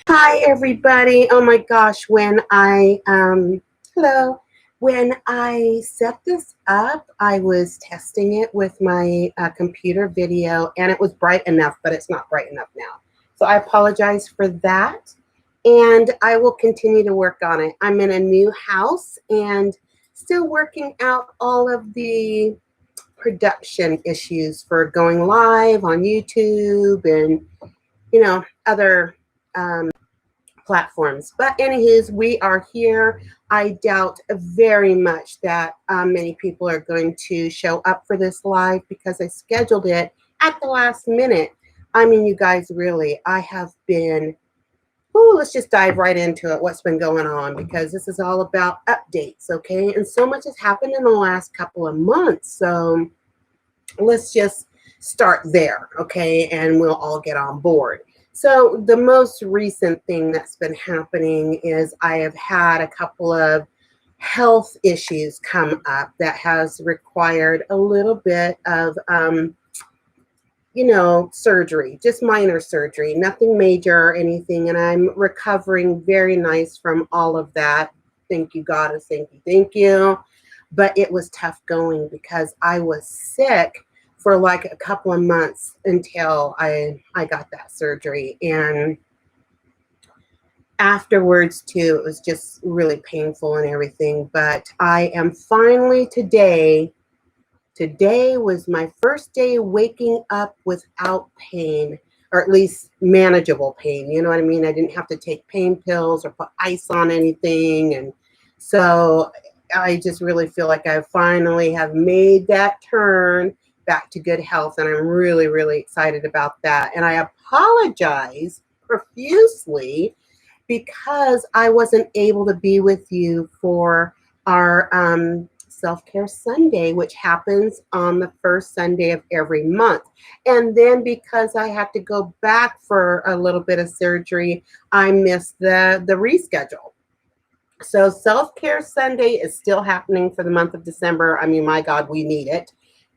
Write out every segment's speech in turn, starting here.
Hi everybody. Oh my gosh, when I hello. When I set this up, I was testing it with my computer video and it was bright enough, but it's not bright enough now. So I apologize for that. And I will continue to work on it. I'm in a new house and still working out all of the production issues for going live on YouTube and other platforms. But anywho's, we are here. I doubt very much that many people are going to show up for this live because I scheduled it at the last minute. I mean, you guys, really, I have been, let's just dive right into it. What's been going on, because this is all about updates, okay? And so much has happened in the last couple of months. So let's just start there, okay? And we'll all get on board. So the most recent thing that's been happening is I have had a couple of health issues come up that has required a little bit of, surgery, just minor surgery, nothing major or anything. And I'm recovering very nice from all of that. Thank you, Goddess. Thank you. Thank you. But it was tough going because I was sick for like a couple of months until I got that surgery. And afterwards too, it was just really painful and everything. But I am finally today was my first day waking up without pain, or at least manageable pain. You know what I mean? I didn't have to take pain pills or put ice on anything. And so I just really feel like I finally have made that turn back to good health. And I'm really, really excited about that. And I apologize profusely because I wasn't able to be with you for our Self-Care Sunday, which happens on the first Sunday of every month. And then because I had to go back for a little bit of surgery, I missed the reschedule. So Self-Care Sunday is still happening for the month of December. I mean, my God, we need it.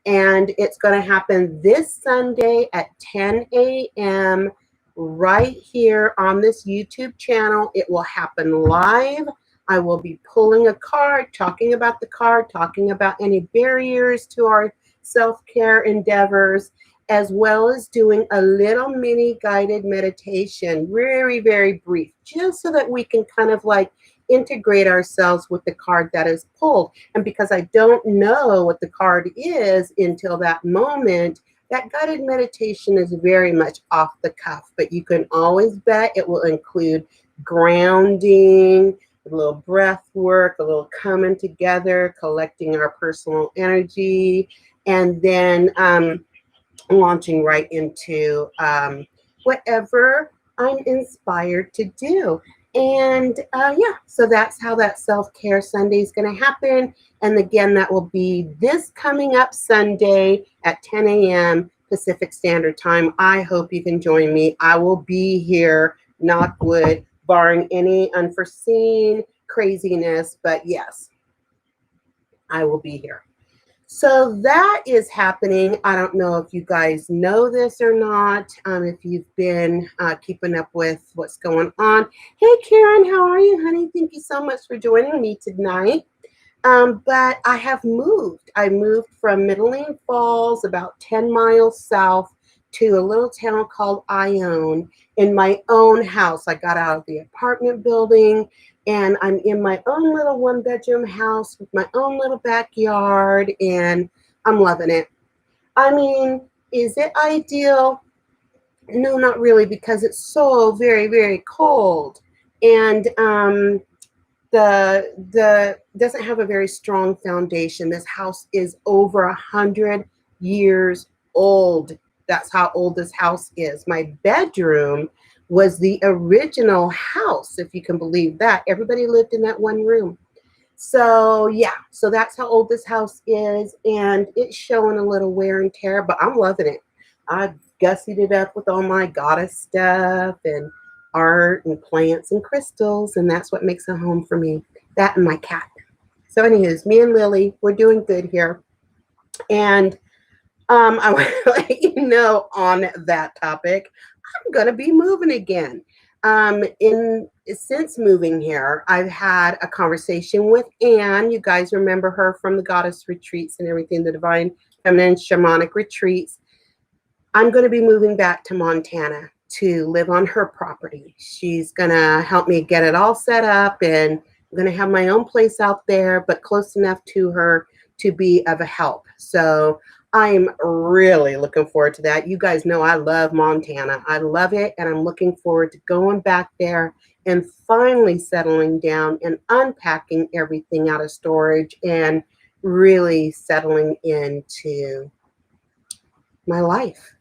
And it's going to happen this Sunday at 10 a.m. right here on this YouTube channel. It will happen live. I will be pulling a card, talking about the card, talking about any barriers to our self-care endeavors, as well as doing a little mini guided meditation, very, very brief, just so that we can kind of like integrate ourselves with the card that is pulled. And because I don't know what the card is until that moment, that guided meditation is very much off the cuff, but you can always bet it will include grounding, a little breath work, a little coming together, collecting our personal energy, and then launching right into whatever I'm inspired to do. And so that's how that Self-Care Sunday is going to happen. And again, that will be this coming up Sunday at 10 a.m. Pacific Standard Time. I hope you can join me. I will be here, knock wood, barring any unforeseen craziness. But yes, I will be here. So that is happening. I don't know if you guys know this or not, if you've been keeping up with what's going on. Hey, Karen, how are you, honey? Thank you so much for joining me tonight. But I have moved. I moved from Middling Falls, about 10 miles south, to a little town called Ione in my own house. I got out of the apartment building and I'm in my own little one-bedroom house with my own little backyard, and I'm loving it. I mean, is it ideal? No, not really, because it's so very, very cold. And the doesn't have a very strong foundation. This house is over 100 years old. That's how old this house is. My bedroom was the original house, if you can believe that. Everybody lived in that one room. So yeah, so that's how old this house is, and it's showing a little wear and tear, but I'm loving it. I gussied it up with all my goddess stuff and art and plants and crystals, and that's what makes a home for me. That and my cat. So anyways, me and Lily, we're doing good here. And I want to let you know on that topic, I'm going to be moving again. Since moving here, I've had a conversation with Anne. You guys remember her from the Goddess Retreats and everything, the Divine Feminine Shamanic Retreats. I'm going to be moving back to Montana to live on her property. She's going to help me get it all set up, and I'm going to have my own place out there, but close enough to her to be of a help. So I'm really looking forward to that. You guys know I love Montana. I love it, and I'm looking forward to going back there and finally settling down and unpacking everything out of storage and really settling into my life.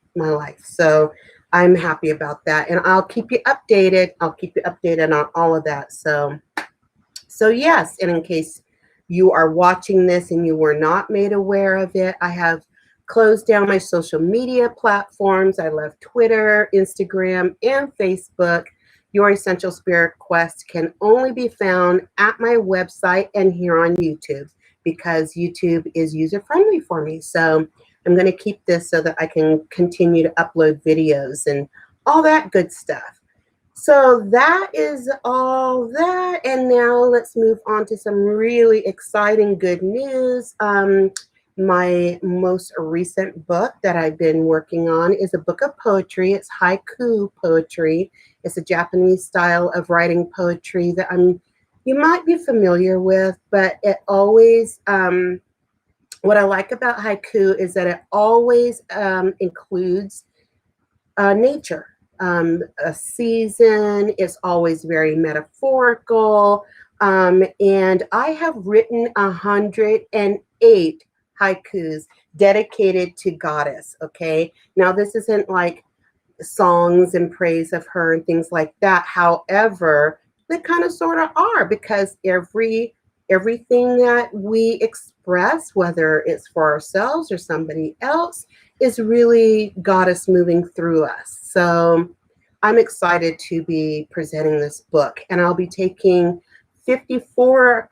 So I'm happy about that, and I'll keep you updated. I'll keep you updated on all of that. So yes, and in case you are watching this and you were not made aware of it, I have closed down my social media platforms. I left Twitter, Instagram, and Facebook. Your Essential Spirit Quest can only be found at my website and here on YouTube, because YouTube is user-friendly for me. So I'm going to keep this so that I can continue to upload videos and all that good stuff. So that is all that. And now let's move on to some really exciting good news. My most recent book that I've been working on is a book of poetry. It's haiku poetry. It's a Japanese style of writing poetry that you might be familiar with, but it always, what I like about haiku is that it always includes nature, a season. It's always very metaphorical. And I have written 108 haikus dedicated to Goddess. Okay. Now, this isn't like songs and praise of her and things like that. However, they kind of sort of are, because everything that we express, whether it's for ourselves or somebody else, is really Goddess moving through us. So I'm excited to be presenting this book, and I'll be taking 54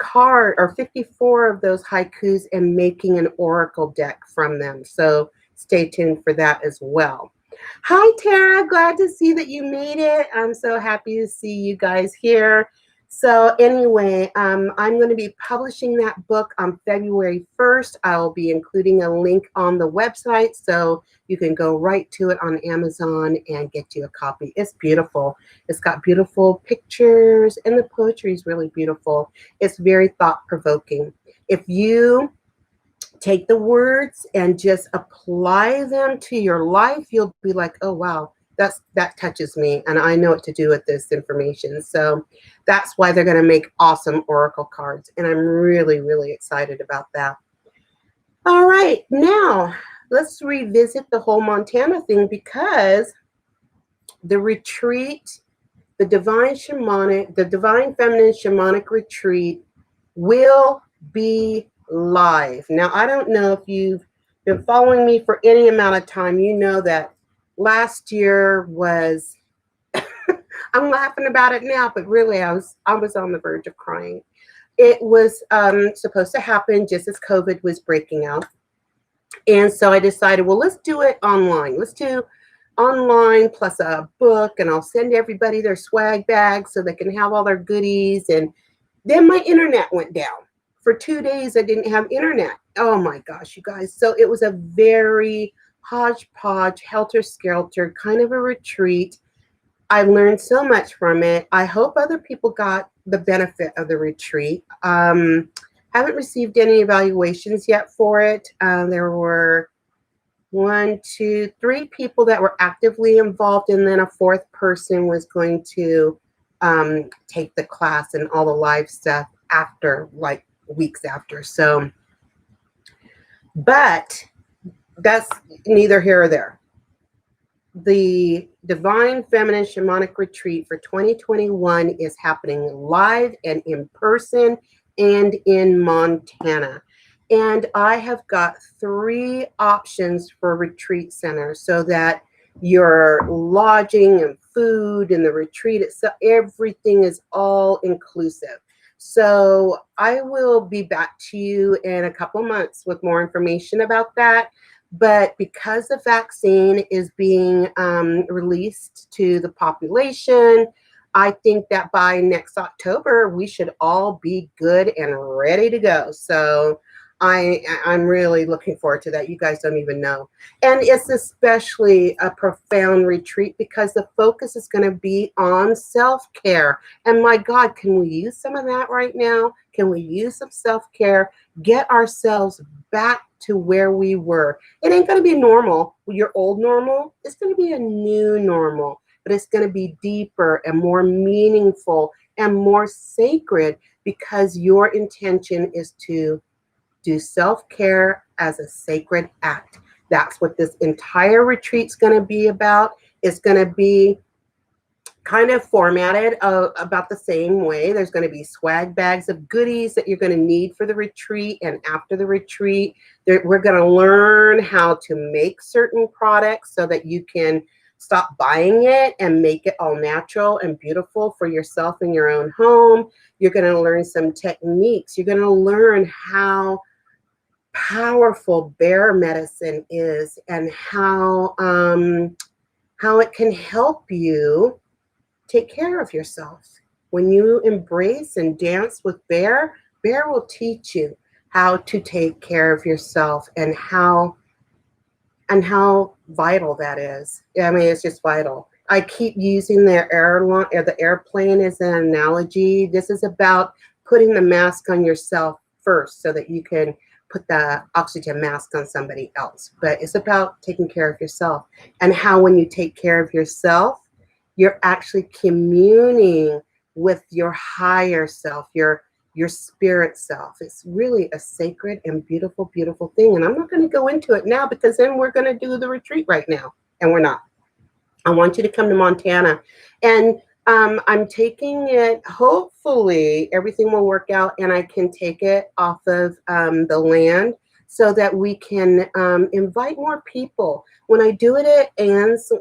of those haikus and making an oracle deck from them. So stay tuned for that as well. Hi, Tara. Glad to see that you made it. I'm so happy to see you guys here. So anyway, I'm going to be publishing that book on February 1st. I'll be including a link on the website, so you can go right to it on Amazon and get you a copy. It's beautiful. It's got beautiful pictures, and the poetry is really beautiful. It's very thought-provoking. If you take the words and just apply them to your life, you'll be like, oh, wow, that touches me, and I know what to do with this information. So that's why they're going to make awesome oracle cards, and I'm really, really excited about that. All right, now let's revisit the whole Montana thing, because the retreat, the Divine Feminine Shamanic Retreat will be live. Now, I don't know if you've been following me for any amount of time. You know that last year was, I'm laughing about it now, but really I was on the verge of crying. It was supposed to happen just as COVID was breaking out. And so I decided, well, let's do it online. Let's do online plus a book, and I'll send everybody their swag bags so they can have all their goodies. And then my internet went down. For 2 days, I didn't have internet. Oh my gosh, you guys. So it was a very hodgepodge, helter-skelter kind of a retreat. I learned so much from it. I hope other people got the benefit of the retreat. Haven't received any evaluations yet for it. There were 1, 2, 3 people that were actively involved, and then a 4th person was going to take the class and all the live stuff after, like weeks after. So, but that's neither here or there. The Divine Feminine Shamanic Retreat for 2021 is happening live and in person and in Montana. And I have got 3 options for retreat centers, so that your lodging and food and the retreat itself, everything is all inclusive. So I will be back to you in a couple months with more information about that. But because the vaccine is being released to the population, I think that by next October, we should all be good and ready to go. So I'm really looking forward to that. You guys don't even know. And it's especially a profound retreat because the focus is going to be on self-care. And my God, can we use some of that right now? Can we use some self-care? Get ourselves back to where we were. It ain't going to be normal, your old normal. It's going to be a new normal, but it's going to be deeper and more meaningful and more sacred because your intention is to do self-care as a sacred act. That's what this entire retreat's going to be about. It's going to be kind of formatted about the same way. There's going to be swag bags of goodies that you're going to need for the retreat and after the retreat. We're going to learn how to make certain products so that you can stop buying it and make it all natural and beautiful for yourself in your own home. You're going to learn some techniques. You're going to learn how powerful bear medicine is and how it can help you take care of yourself. When you embrace and dance with Bear, Bear will teach you how to take care of yourself and how vital that is. I mean, it's just vital. I keep using the airplane as an analogy. This is about putting the mask on yourself first so that you can put the oxygen mask on somebody else. But it's about taking care of yourself and how when you take care of yourself, you're actually communing with your higher self, your spirit self. It's really a sacred and beautiful, beautiful thing. And I'm not going to go into it now because then we're going to do the retreat right now. And we're not. I want you to come to Montana. And I'm taking it, hopefully everything will work out and I can take it off of the land so that we can invite more people. When I do it at Anne's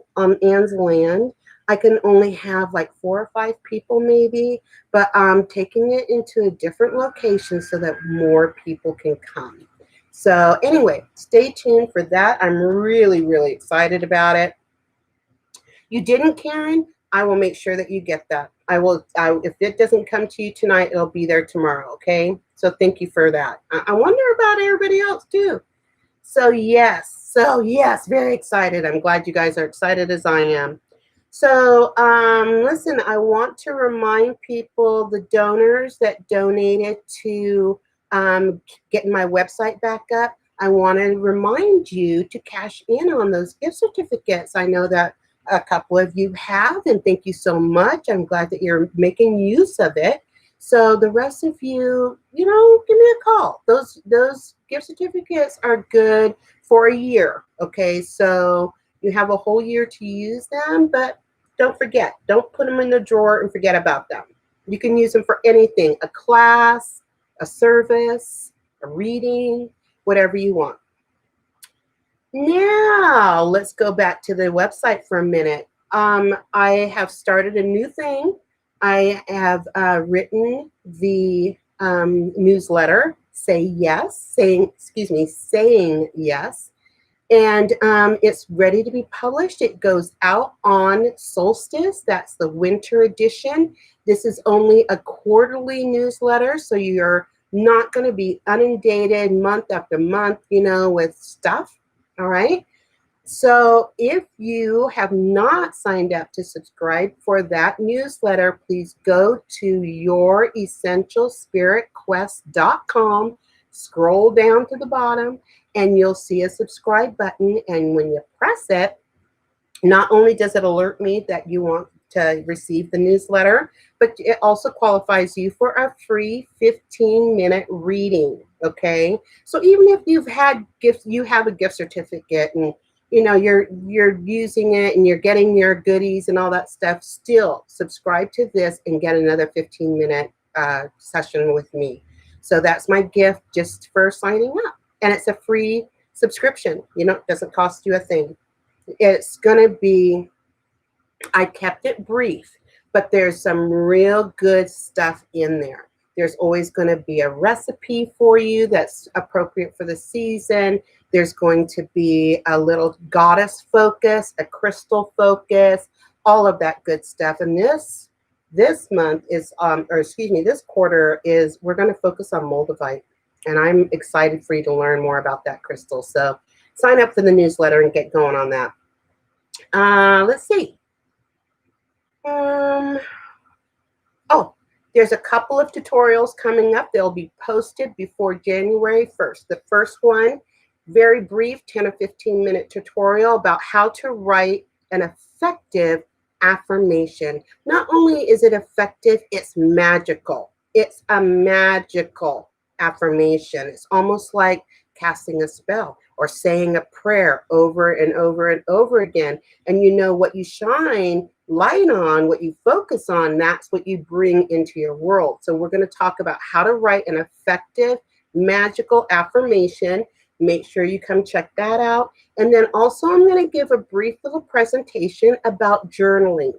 land, I can only have like 4 or 5 people maybe, but I'm taking it into a different location so that more people can come. So anyway, stay tuned for that. I'm really, really excited about it. You didn't, Karen? I will make sure that you get that. If it doesn't come to you tonight, it'll be there tomorrow, okay? So thank you for that. I wonder about everybody else too. So yes, very excited. I'm glad you guys are excited as I am. So listen, I want to remind people, the donors that donated to getting my website back up, I want to remind you to cash in on those gift certificates. I know that a couple of you have, and thank you so much. I'm glad that you're making use of it. So the rest of you, give me a call. Those gift certificates are good for a year, okay? So you have a whole year to use them, but don't forget. Don't put them in the drawer and forget about them. You can use them for anything, a class, a service, a reading, whatever you want. Now, let's go back to the website for a minute. I have started a new thing. I have written the newsletter, saying yes. And it's ready to be published. It goes out on solstice. That's the winter edition. This is only a quarterly newsletter, so you're not going to be inundated month after month, with stuff. All right. So if you have not signed up to subscribe for that newsletter, please go to youressentialspiritquest.com, scroll down to the bottom, and you'll see a subscribe button. And when you press it, not only does it alert me that you want to receive the newsletter, but it also qualifies you for a free 15-minute reading, okay? So even if you have a gift certificate and you're using it and you're getting your goodies and all that stuff, still subscribe to this and get another 15-minute session with me. So that's my gift just for signing up. And it's a free subscription. It doesn't cost you a thing. It's going to be, I kept it brief, but there's some real good stuff in there. There's always going to be a recipe for you that's appropriate for the season. There's going to be a little goddess focus, a crystal focus, all of that good stuff. And this This month is, or excuse me, this quarter is, we're going to focus on Moldavite. And I'm excited for you to learn more about that crystal. So sign up for the newsletter and get going on that. Let's see. Oh, there's a couple of tutorials coming up. They'll be posted before January 1st. The first one, very brief, 10 or 15 minute tutorial about how to write an effective affirmation. Not only is it effective, it's magical. It's a magical affirmation. It's almost like casting a spell or saying a prayer over and over and over again. And you know what you shine light on, what you focus on, that's what you bring into your world. So we're going to talk about how to write an effective, magical affirmation. Make sure you come check that out. And then also I'm going to give a brief little presentation about journaling.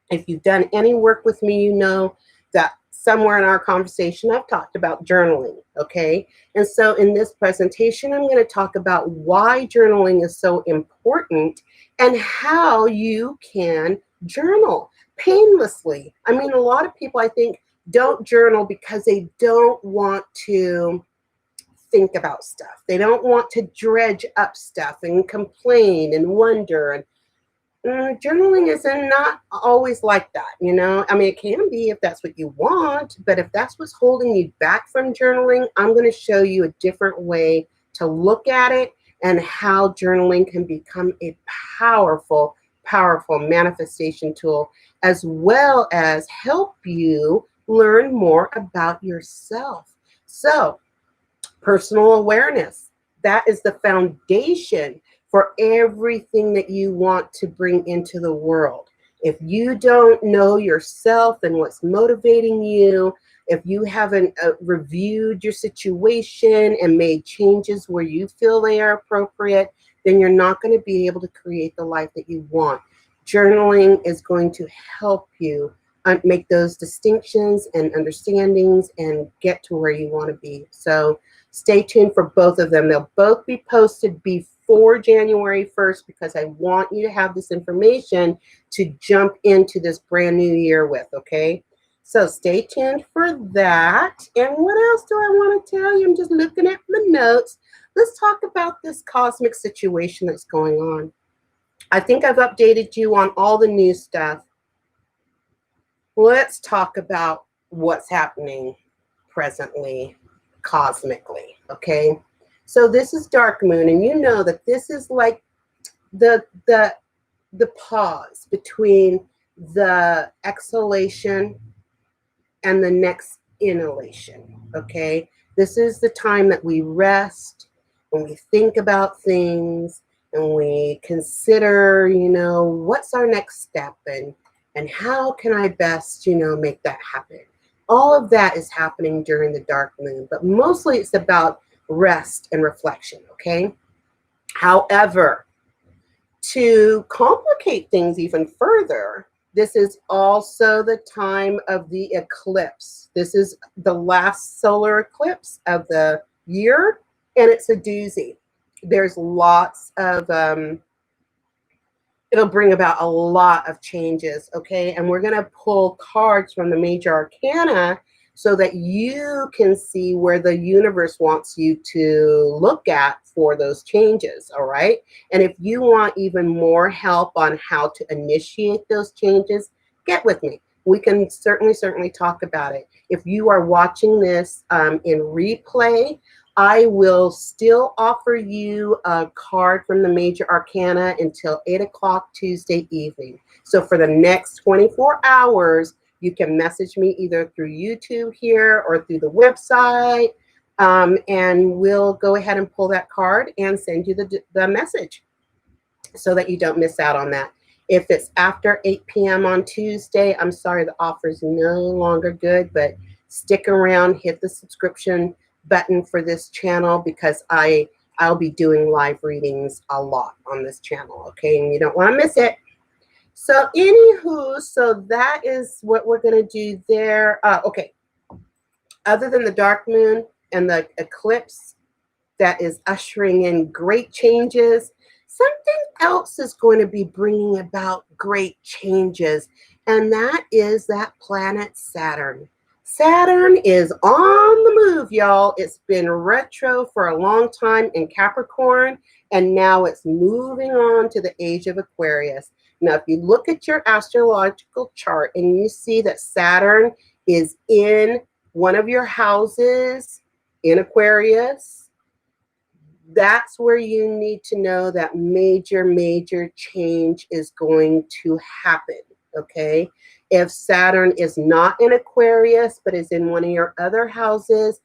If you've done any work with me, you know that somewhere in our conversation, I've talked about journaling, okay? And so in this presentation, I'm going to talk about why journaling is so important and how you can journal painlessly. I mean, a lot of people, I think, don't journal because they don't want to think about stuff. They don't want to dredge up stuff and complain and wonder. And journaling is not always like that, you know? I mean, it can be if that's what you want, but if that's what's holding you back from journaling, I'm going to show you a different way to look at it and how journaling can become a powerful, powerful manifestation tool, as well as help you learn more about yourself. So, personal awareness, that is the foundation for everything that you want to bring into the world. If you don't know yourself and what's motivating you, if you haven't reviewed your situation and made changes where you feel they are appropriate, then you're not going to be able to create the life that you want. Journaling is going to help you make those distinctions and understandings and get to where you want to be. So stay tuned for both of them. They'll both be posted before January 1st because I want you to have this information to jump into this brand new year with, okay? So stay tuned for that. And what else do I want to tell you? I'm just looking at my notes. Let's talk about this cosmic situation that's going on. I think I've updated you on all the new stuff. Let's talk about what's happening presently cosmically, okay? So this is dark moon, and you know that this is like the pause between the exhalation and the next inhalation, okay? This is the time that we rest, when we think about things, and we consider, you know, what's our next step, and how can I best, you know, make that happen? All of that is happening during the dark moon, but mostly it's about rest and reflection, okay? However, to complicate things even further, this is also the time of the eclipse. This is the last solar eclipse of the year, and it's a doozy. There's lots of, it'll bring about a lot of changes, okay? And we're going to pull cards from the major arcana so that you can see where the universe wants you to look at for those changes, all right? And if you want even more help on how to initiate those changes, get with me. We can certainly talk about it. If you are watching this in replay, I will still offer you a card from the major arcana until 8 o'clock Tuesday evening. So for the next 24 hours, you can message me either through YouTube here or through the website, and we'll go ahead and pull that card and send you the message so that you don't miss out on that. If it's after 8 p.m. on Tuesday, I'm sorry, the offer is no longer good, but stick around, hit the subscription button for this channel because I'll be doing live readings a lot on this channel, okay? And you don't want to miss it. So anywho, so that is what we're going to do there. Okay. Other than the dark moon and the eclipse that is ushering in great changes, something else is going to be bringing about great changes. and that is that planet Saturn. Saturn is on the move, y'all. It's been retro for a long time in Capricorn, and now it's moving on to the age of Aquarius. Now, if you look at your astrological chart and you see that Saturn is in one of your houses in Aquarius, that's where you need to know that major change is going to happen, okay? If Saturn is not in Aquarius, but is in one of your other houses,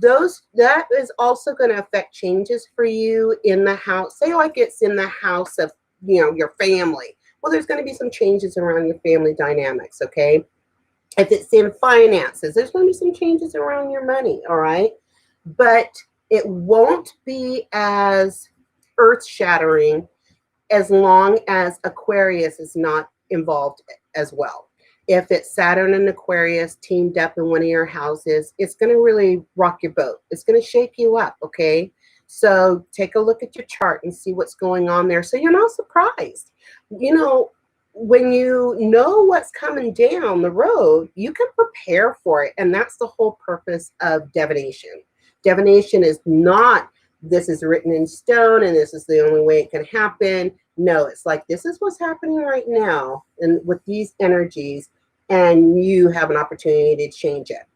that is also going to affect changes for you in the house. Say like it's in the house of, your family. Well, there's going to be some changes around your family dynamics, okay? If it's in finances, there's going to be some changes around your money, all right? But it won't be as earth-shattering as long as Aquarius is not involved as well. If it's Saturn and Aquarius teamed up in one of your houses, it's going to really rock your boat. It's going to shake you up, okay? So take a look at your chart and see what's going on there so you're not surprised. When you know what's coming down the road, you can prepare for it. And that's the whole purpose of divination. Divination is not, this is written in stone and this is the only way it can happen. No, it's like, this is what's happening right now and with these energies, and you have an opportunity to change it.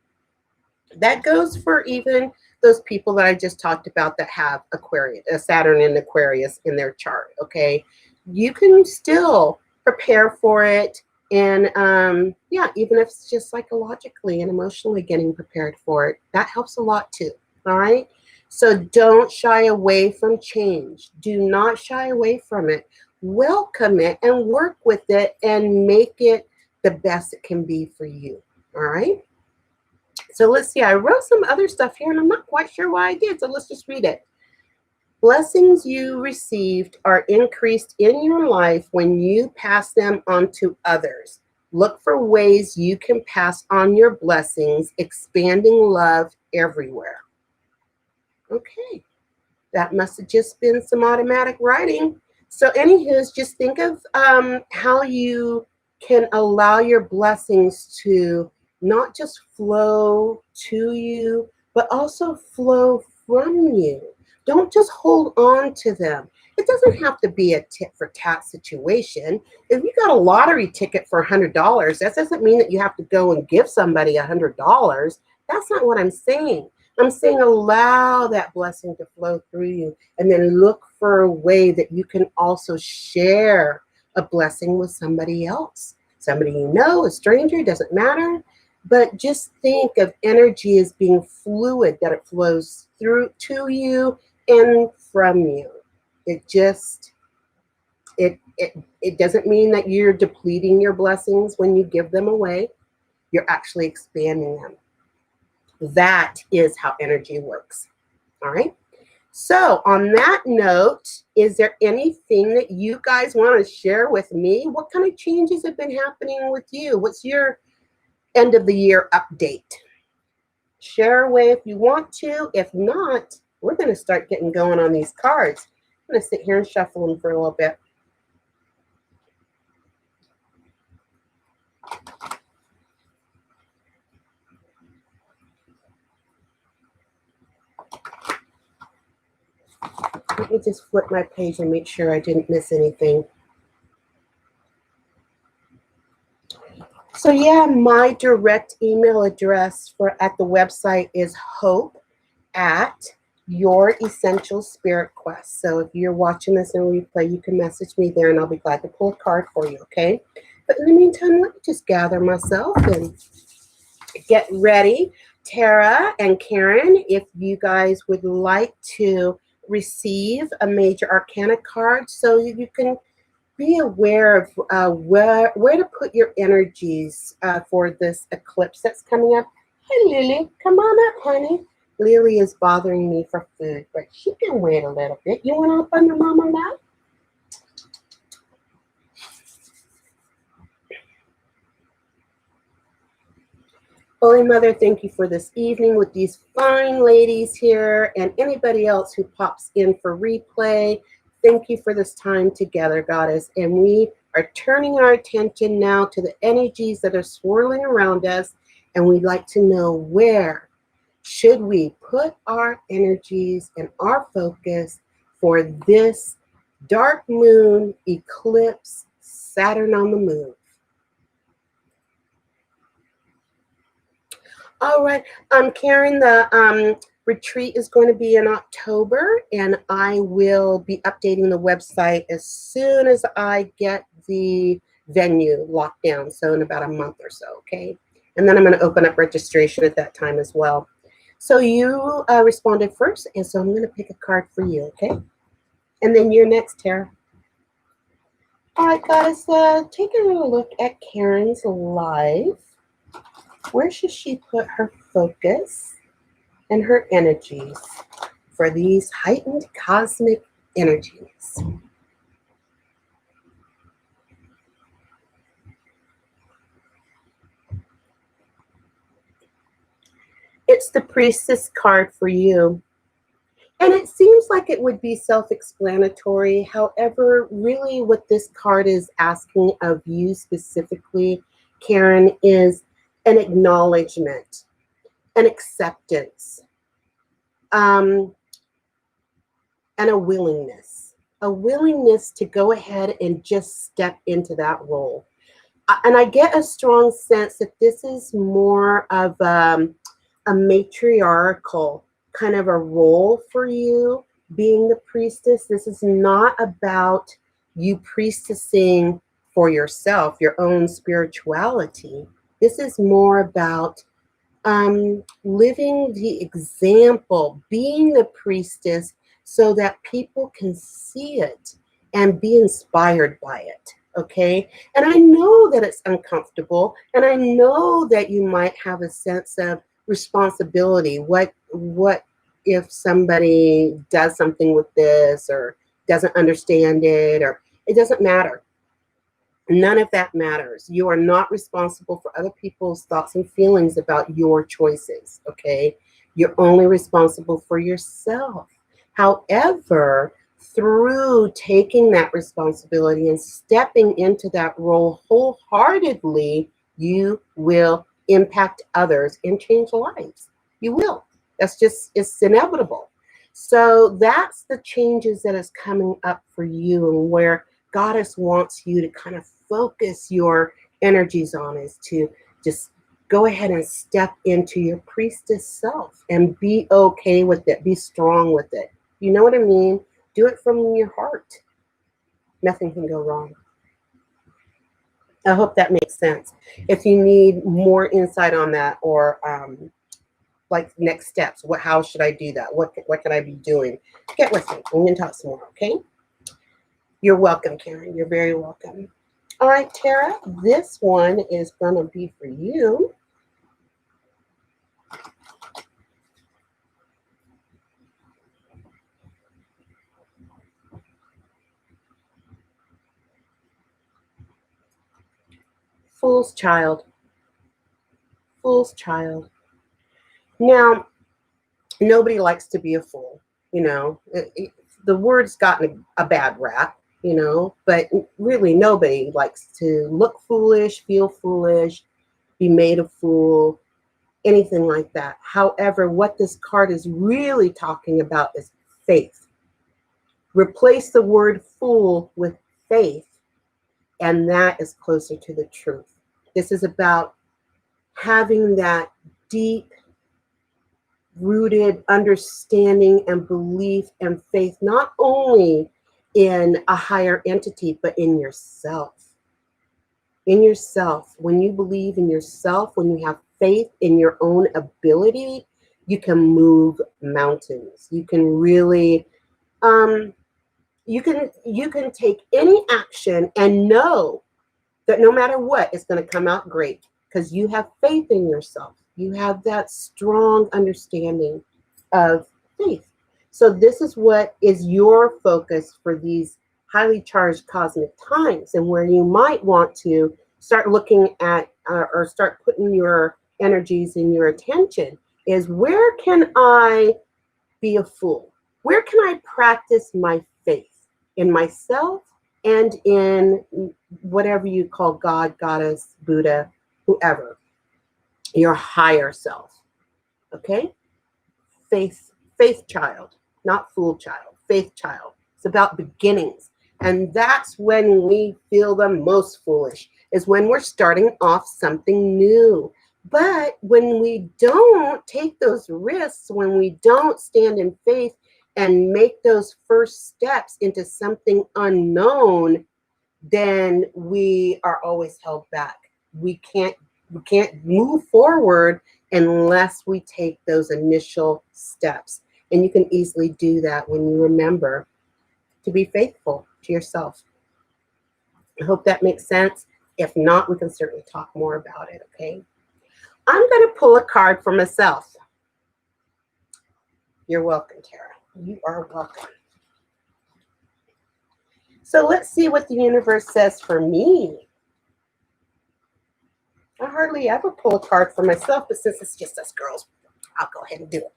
That goes for even those people that I just talked about that have Aquarius, Saturn and Aquarius in their chart, okay? You can still prepare for it, and even if it's just psychologically and emotionally getting prepared for it, that helps a lot too, all right? So don't shy away from change. Do not shy away from it. Welcome it and work with it and make it the best it can be for you, all right? So let's see, I wrote some other stuff here and I'm not quite sure why I did, so let's just read it. Blessings you received are increased in your life when you pass them on to others. Look for ways you can pass on your blessings, expanding love everywhere. Okay, that must have just been some automatic writing. So anywho, just think of how you can allow your blessings to not just flow to you, but also flow from you. Don't just hold on to them. It doesn't have to be a tit for tat situation. If you got a lottery ticket for $100, that doesn't mean that you have to go and give somebody $100. That's not what I'm saying. I'm saying allow that blessing to flow through you, and then look for a way that you can also share a blessing with somebody else. Somebody you know, a stranger, doesn't matter. But just think of energy as being fluid, that it flows through to you and from you. It doesn't mean that you're depleting your blessings when you give them away. You're actually expanding them. That is how energy works. All right. So on that note, is there anything that you guys want to share with me? What kind of changes have been happening with you? What's your end of the year update? Share away if you want to. If not, we're going to start getting going on these cards. I'm going to sit here and shuffle them for a little bit. Let me just flip my page and make sure I didn't miss anything. So yeah, my direct email address at the website is hope@youressentialspiritquest. So if you're watching this in replay, you can message me there and I'll be glad to pull a card for you, okay? But in the meantime, let me just gather myself and get ready. Tara and Karen, if you guys would like to receive a major arcana card so you can be aware of where to put your energies for this eclipse that's coming up. Hi, Lily. Come on up, honey. Lily is bothering me for food, but she can wait a little bit. You want to open the mama now? Holy Mother, thank you for this evening with these fine ladies here and anybody else who pops in for replay. Thank you for this time together, Goddess. And we are turning our attention now to the energies that are swirling around us, and we'd like to know where should we put our energies and our focus for this dark moon eclipse, Saturn on the move. All right, Karen, the retreat is going to be in October, and I will be updating the website as soon as I get the venue locked down, so in about a month or so, okay? And then I'm going to open up registration at that time as well. So you responded first, and so I'm going to pick a card for you, okay? And then you're next, Tara. All right, guys, taking a look at Karen's life. Where should she put her focus and her energies for these heightened cosmic energies? It's the Priestess card for you. And it seems like it would be self-explanatory. However, really what this card is asking of you specifically, Karen, is an acknowledgement, an acceptance, and a willingness to go ahead and just step into that role. And I get a strong sense that this is more of a matriarchal kind of a role for you, being the priestess. This is not about you priestessing for yourself, your own spirituality. This is more about living the example, being the priestess so that people can see it and be inspired by it. Okay. And I know that it's uncomfortable, and I know that you might have a sense of responsibility. What if somebody does something with this or doesn't understand it, or it doesn't matter. None of that matters. You are not responsible for other people's thoughts and feelings about your choices, okay? You're only responsible for yourself. However, through taking that responsibility and stepping into that role wholeheartedly, you will impact others and change lives. You will. That's just, it's inevitable. So that's the changes that is coming up for you, and where Goddess wants you to kind of focus your energies on is to just go ahead and step into your priestess self and be okay with it. Be strong with it. You know what I mean? Do it from your heart. Nothing can go wrong. I hope that makes sense. If you need more insight on that, or like next steps, how should I do that? What can I be doing? Get with me. We can talk some more, okay? You're welcome, Karen. You're very welcome. All right, Tara, this one is going to be for you. Fool's child. Fool's child. Now, nobody likes to be a fool, you know. The word's gotten a bad rap, you know, but really nobody likes to look foolish, feel foolish, be made a fool, anything like that. However, what this card is really talking about is faith. Replace the word fool with faith, and that is closer to the truth. This is about having that deep rooted understanding and belief and faith, not only in a higher entity, but in yourself. In yourself. When you believe in yourself, when you have faith in your own ability, you can move mountains. You can really, you can take any action and know that no matter what, it's going to come out great, because you have faith in yourself. You have that strong understanding of faith. So this is what is your focus for these highly charged cosmic times, and where you might want to start looking at or start putting your energies and your attention is, where can I be a fool? Where can I practice my faith in myself and in whatever you call God, Goddess, Buddha, whoever, your higher self. Okay? Faith child, not fool child, faith child. It's about beginnings. And that's when we feel the most foolish, is when we're starting off something new. But when we don't take those risks, when we don't stand in faith and make those first steps into something unknown, then we are always held back. We can't move forward unless we take those initial steps. And you can easily do that when you remember to be faithful to yourself. I hope that makes sense. If not, we can certainly talk more about it, okay? I'm going to pull a card for myself. You're welcome, Tara. You are welcome. So let's see what the universe says for me. I hardly ever pull a card for myself, but since it's just us girls, I'll go ahead and do it.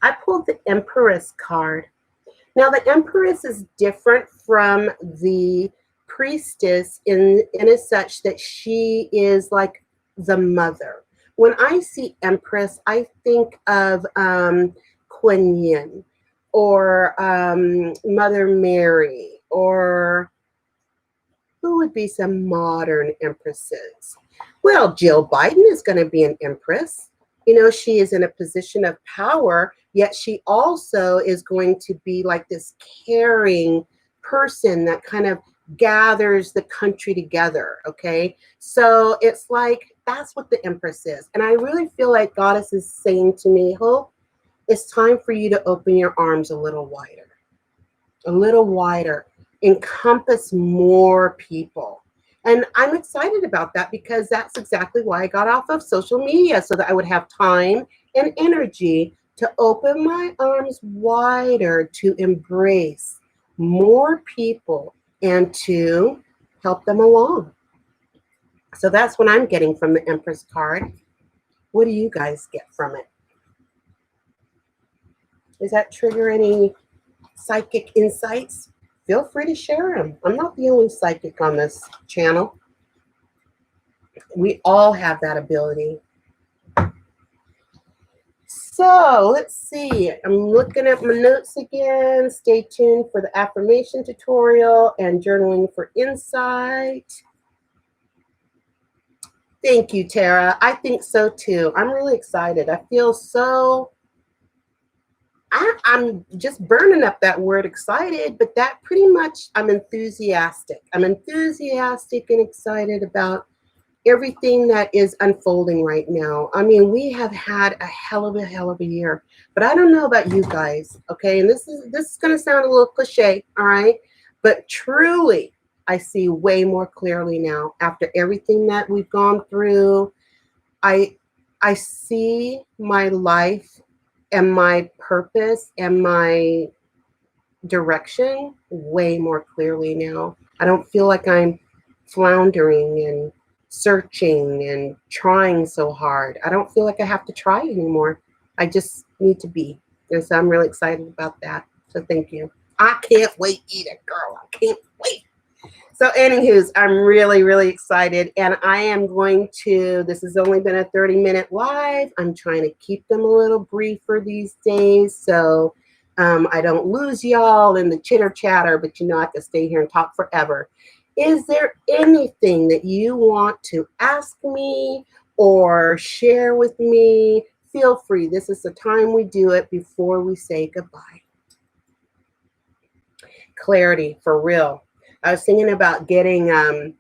I pulled the Empress card. Now, the Empress is different from the Priestess in a such that she is like the mother. When I see Empress, I think of Kuan Yin or Mother Mary, or who would be some modern empresses? Well, Jill Biden is going to be an empress. You know, she is in a position of power, yet she also is going to be like this caring person that kind of gathers the country together, okay? So it's like, that's what the Empress is. And I really feel like Goddess is saying to me, Hope, it's time for you to open your arms a little wider, encompass more people. And I'm excited about that because that's exactly why I got off of social media, so that I would have time and energy to open my arms wider to embrace more people and to help them along. So that's what I'm getting from the Empress card. What do you guys get from it? Does that trigger any psychic insights? Feel free to share them. I'm not the only psychic on this channel. We all have that ability. So let's see. I'm looking at my notes again. Stay tuned for the affirmation tutorial and journaling for insight. Thank you, Tara. I think so too. I'm really excited. I feel so... I'm just burning up that word excited, but that pretty much, I'm enthusiastic. I'm enthusiastic and excited about everything that is unfolding right now. I mean, we have had a hell of a year, but I don't know about you guys, okay? And this is going to sound a little cliche, all right? But truly, I see way more clearly now after everything that we've gone through. I see my life and my purpose and my direction way more clearly now. I don't feel like I'm floundering and searching and trying so hard. I don't feel like I have to try anymore. I just need to be. And so I'm really excited about that. So thank you. I can't wait either, girl. I can't wait. So anywho's, I'm really excited, and I am going to, this has only been a 30-minute live. I'm trying to keep them a little briefer these days, so I don't lose y'all in the chitter chatter, but you know I can stay here and talk forever. Is there anything that you want to ask me or share with me? Feel free. This is the time we do it before we say goodbye. Clarity, for real. I was thinking about getting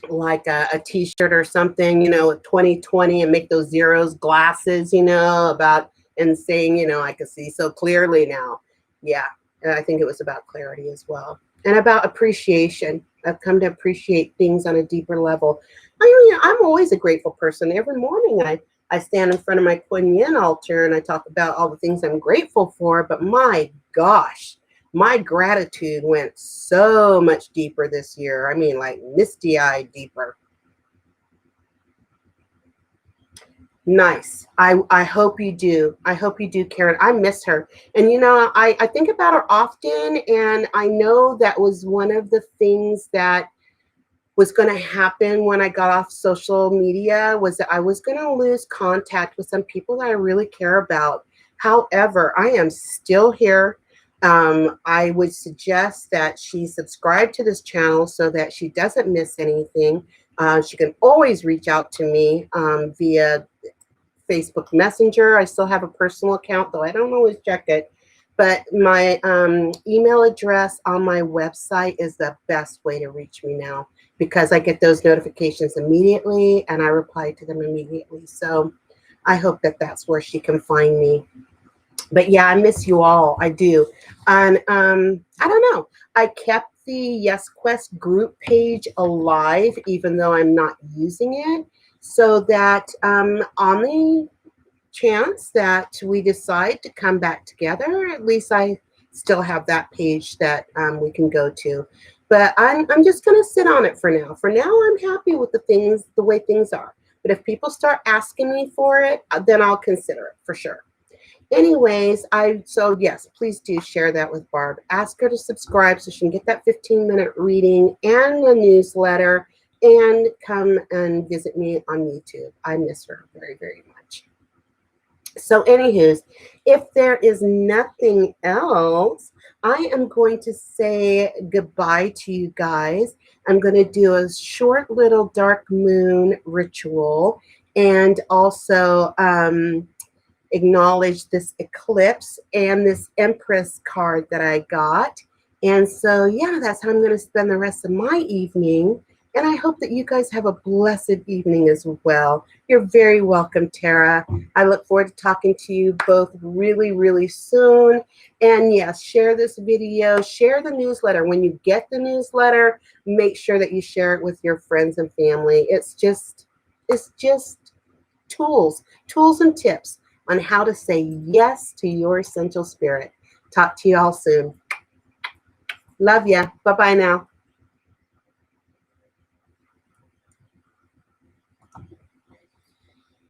like a t-shirt or something, you know, with 2020 and make those zeros glasses, you know, about, and saying, you know, I can see so clearly now. Yeah, and I think it was about clarity as well. And about appreciation. I've come to appreciate things on a deeper level. I mean, I'm always a grateful person. Every morning I stand in front of my Kuan Yin altar and I talk about all the things I'm grateful for, but my gosh, my gratitude went so much deeper this year. I mean, like misty-eyed deeper. Nice. I hope you do. I hope you do, Karen. I miss her. And you know, I think about her often, and I know that was one of the things that was going to happen when I got off social media, was that I was going to lose contact with some people that I really care about. However, I am still here. I would suggest that she subscribe to this channel so that she doesn't miss anything. She can always reach out to me via Facebook Messenger. I still have a personal account, though I don't always check it. But my email address on my website is the best way to reach me now, because I get those notifications immediately and I reply to them immediately. So I hope that that's where she can find me. But yeah, I miss you all. I do. And I don't know. I kept the Yes Quest group page alive, even though I'm not using it, so that on the chance that we decide to come back together, at least I still have that page that we can go to. But I'm just going to sit on it for now. For now, I'm happy with the way things are. But if people start asking me for it, then I'll consider it for sure. Anyways, so yes, please do share that with Barb. Ask her to subscribe so she can get that 15-minute reading and the newsletter, and come and visit me on YouTube. I miss her very, very much. So anywho's, if there is nothing else, I am going to say goodbye to you guys. I'm going to do a short little dark moon ritual, and also acknowledge this eclipse and this Empress card that I got. And so, yeah, that's how I'm going to spend the rest of my evening. And I hope that you guys have a blessed evening as well. You're very welcome, Tara. I look forward to talking to you both really, really soon. And yes, share this video, share the newsletter. When you get the newsletter, make sure that you share it with your friends and family. It's just tools and tips on how to say yes to your essential spirit. Talk to you all soon. Love ya. Bye-bye now.